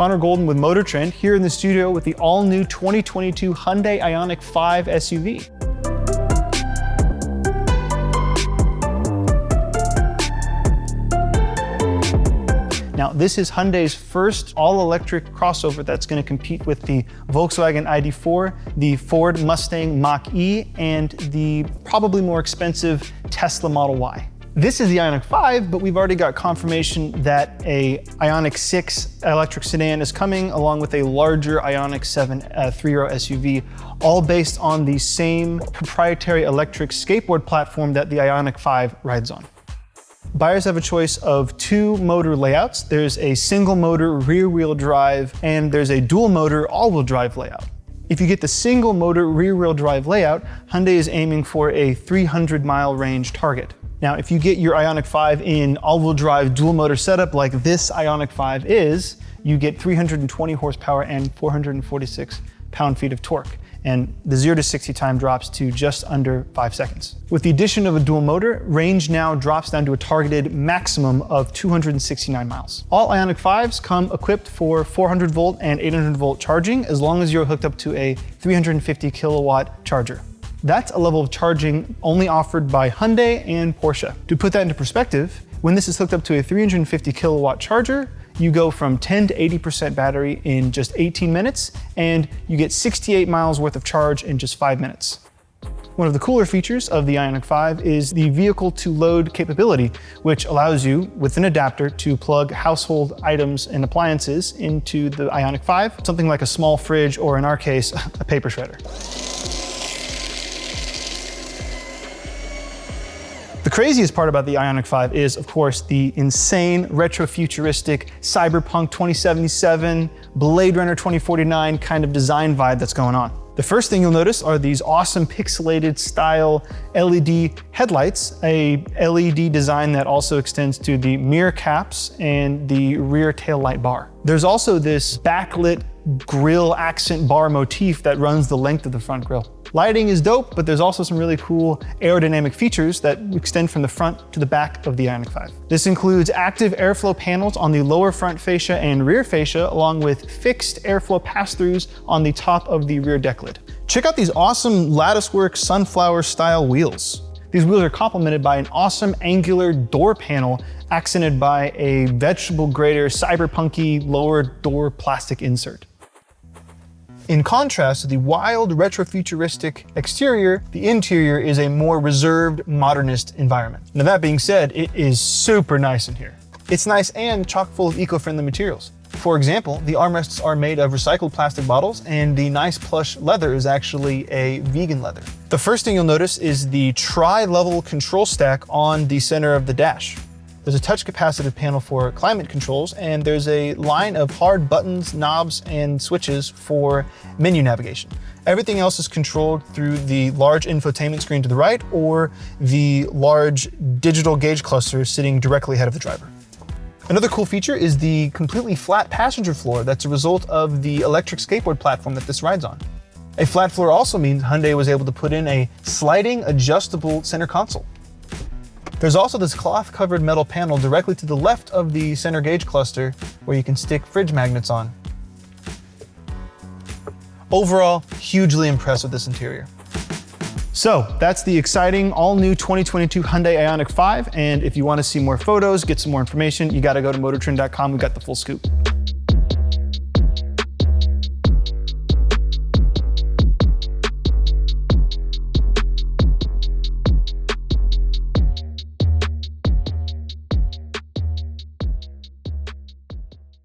Connor Golden with MotorTrend here in the studio with the all-new 2022 Hyundai Ioniq 5 SUV. Now, this is Hyundai's first all-electric crossover that's going to compete with the Volkswagen ID.4, the Ford Mustang Mach-E, and the probably more expensive Tesla Model Y. This is the Ioniq 5, but we've already got confirmation that a Ioniq 6 electric sedan is coming, along with a larger Ioniq 7 3-row SUV, all based on the same proprietary electric skateboard platform that the Ioniq 5 rides on. Buyers have a choice of two motor layouts. There's a single motor rear-wheel drive, and there's a dual motor all-wheel drive layout. If you get the single motor rear-wheel drive layout, Hyundai is aiming for a 300-mile range target. Now, if you get your Ioniq 5 in all-wheel drive dual motor setup like this Ioniq 5 is, you get 320 horsepower and 446 pound-feet of torque. And the 0 to 60 time drops to just under 5 seconds. With the addition of a dual motor, range now drops down to a targeted maximum of 269 miles. All Ioniq 5s come equipped for 400 volt and 800 volt charging, as long as you're hooked up to a 350 kilowatt charger. That's a level of charging only offered by Hyundai and Porsche. To put that into perspective, when this is hooked up to a 350 kilowatt charger, you go from 10 to 80% battery in just 18 minutes, and you get 68 miles worth of charge in just 5 minutes. One of the cooler features of the Ioniq 5 is the vehicle-to-load capability, which allows you, with an adapter, to plug household items and appliances into the Ioniq 5, something like a small fridge, or in our case, a paper shredder. The craziest part about the Ioniq 5 is, of course, the insane retro-futuristic Cyberpunk 2077, Blade Runner 2049 kind of design vibe that's going on. The first thing you'll notice are these awesome pixelated style LED headlights, a LED design that also extends to the mirror caps and the rear tail light bar. There's also this backlit grille accent bar motif that runs the length of the front grille. Lighting is dope, but there's also some really cool aerodynamic features that extend from the front to the back of the Ioniq 5. This includes active airflow panels on the lower front fascia and rear fascia, along with fixed airflow pass-throughs on the top of the rear deck lid. Check out these awesome latticework sunflower style wheels. These wheels are complemented by an awesome angular door panel accented by a vegetable grader cyberpunky lower door plastic insert. In contrast to the wild retro-futuristic exterior, the interior is a more reserved modernist environment. Now that being said, it is super nice in here. It's nice and chock full of eco-friendly materials. For example, the armrests are made of recycled plastic bottles, and the nice plush leather is actually a vegan leather. The first thing you'll notice is the tri-level control stack on the center of the dash. There's a touch capacitive panel for climate controls, and there's a line of hard buttons, knobs, and switches for menu navigation. Everything else is controlled through the large infotainment screen to the right or the large digital gauge cluster sitting directly ahead of the driver. Another cool feature is the completely flat passenger floor that's a result of the electric skateboard platform that this rides on. A flat floor also means Hyundai was able to put in a sliding adjustable center console. There's also this cloth-covered metal panel directly to the left of the center gauge cluster where you can stick fridge magnets on. Overall, hugely impressed with this interior. So that's the exciting all-new 2022 Hyundai Ioniq 5, and if you want to see more photos, get some more information, you got to go to motortrend.com. We got the full scoop.